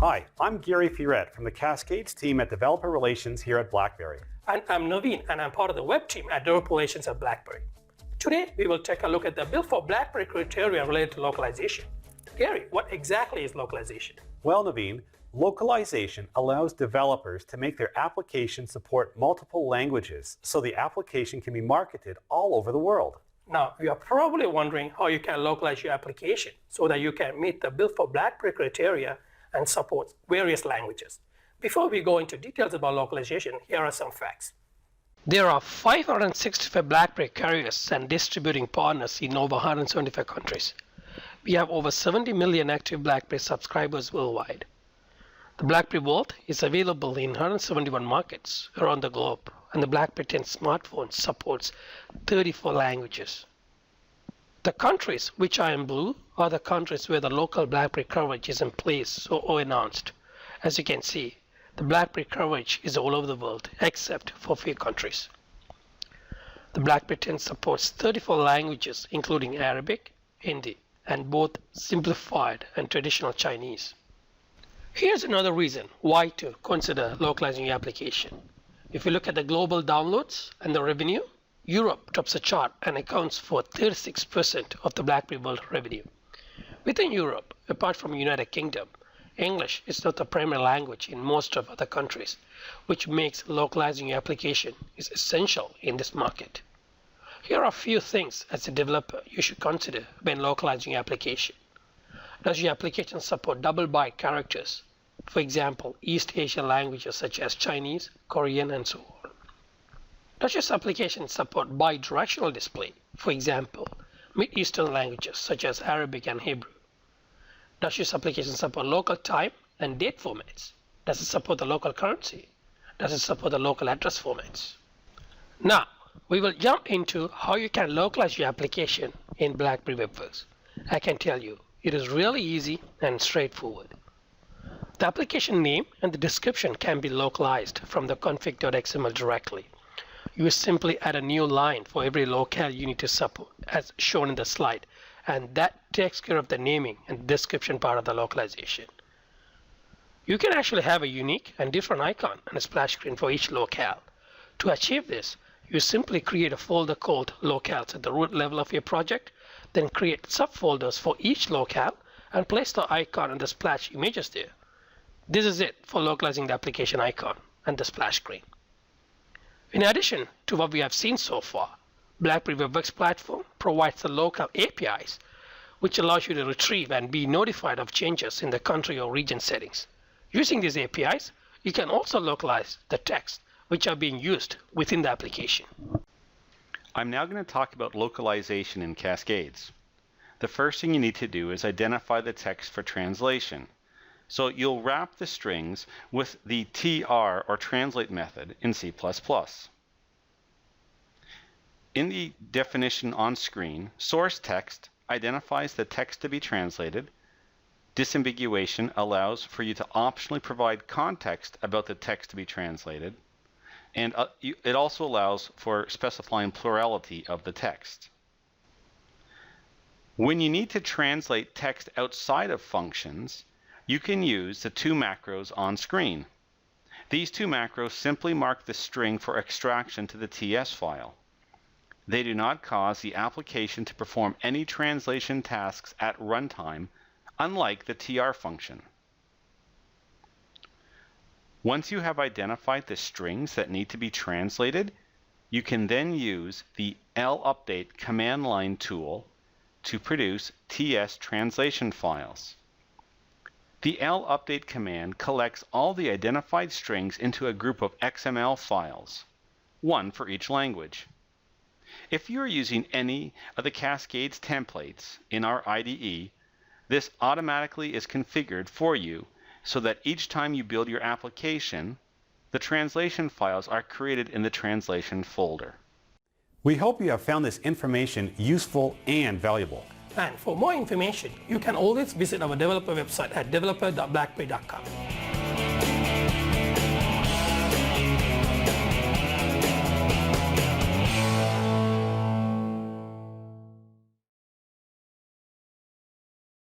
Hi, I'm Gary Firette from the Cascades team at Developer Relations here at BlackBerry. And I'm Naveen, and I'm part of the web team at Developer Relations at BlackBerry. Today, we will take a look at the Build for BlackBerry criteria related to localization. Gary, what exactly is localization? Well, Naveen, localization allows developers to make their application support multiple languages so the application can be marketed all over the world. Now, you are probably wondering how you can localize your application so that you can meet the Build for BlackBerry criteria and support various languages. Before we go into details about localization, here are some facts. There are 565 BlackBerry carriers and distributing partners in over 175 countries. We have over 70 million active BlackBerry subscribers worldwide. The BlackBerry Vault is available in 171 markets around the globe, and the BlackBerry 10 smartphone supports 34 languages. The countries which are in blue are the countries where the local BlackBerry coverage is in place or announced. As you can see, the BlackBerry coverage is all over the world except for a few countries. The BlackBerry 10 supports 34 languages including Arabic, Hindi, and both simplified and traditional Chinese. Here's another reason why to consider localizing your application. If you look at the global downloads and the revenue, Europe tops the chart and accounts for 36% of the BlackBerry World revenue. Within Europe, apart from United Kingdom, English is not the primary language in most of other countries, which makes localizing your application is essential in this market. Here are a few things as a developer you should consider when localizing your application. Does your application support double byte characters? For example, East Asian languages such as Chinese, Korean, and so on. Does your application support bidirectional display? For example, Mid Eastern languages such as Arabic and Hebrew. Does your application support local time and date formats? Does it support the local currency? Does it support the local address formats? Now, we will jump into how you can localize your application in BlackBerry WebWorks. I can tell you, it is really easy and straightforward. The application name and the description can be localized from the config.xml directly. You simply add a new line for every locale you need to support, as shown in the slide, and that takes care of the naming and description part of the localization. You can actually have a unique and different icon and a splash screen for each locale. To achieve this, you simply create a folder called locales at the root level of your project, then create subfolders for each locale and place the icon and the splash images there. This is it for localizing the application icon and the splash screen. In addition to what we have seen so far, BlackBerry WebWorks platform provides the local APIs, which allows you to retrieve and be notified of changes in the country or region settings. Using these APIs, you can also localize the text which are being used within the application. I'm now going to talk about localization in Cascades. The first thing you need to do is identify the text for translation. So you'll wrap the strings with the tr or translate method in C++. In the definition on screen, source text identifies the text to be translated. Disambiguation allows for you to optionally provide context about the text to be translated. And it also allows for specifying plurality of the text. When you need to translate text outside of functions, you can use the two macros on screen. These two macros simply mark the string for extraction to the TS file. They do not cause the application to perform any translation tasks at runtime, unlike the tr function. Once you have identified the strings that need to be translated, you can then use the lupdate command line tool to produce TS translation files. The lupdate command collects all the identified strings into a group of XML files, one for each language. If you are using any of the Cascades templates in our IDE, this automatically is configured for you so that each time you build your application, the translation files are created in the translation folder. We hope you have found this information useful and valuable. And for more information, you can always visit our developer website at developer.blackberry.com.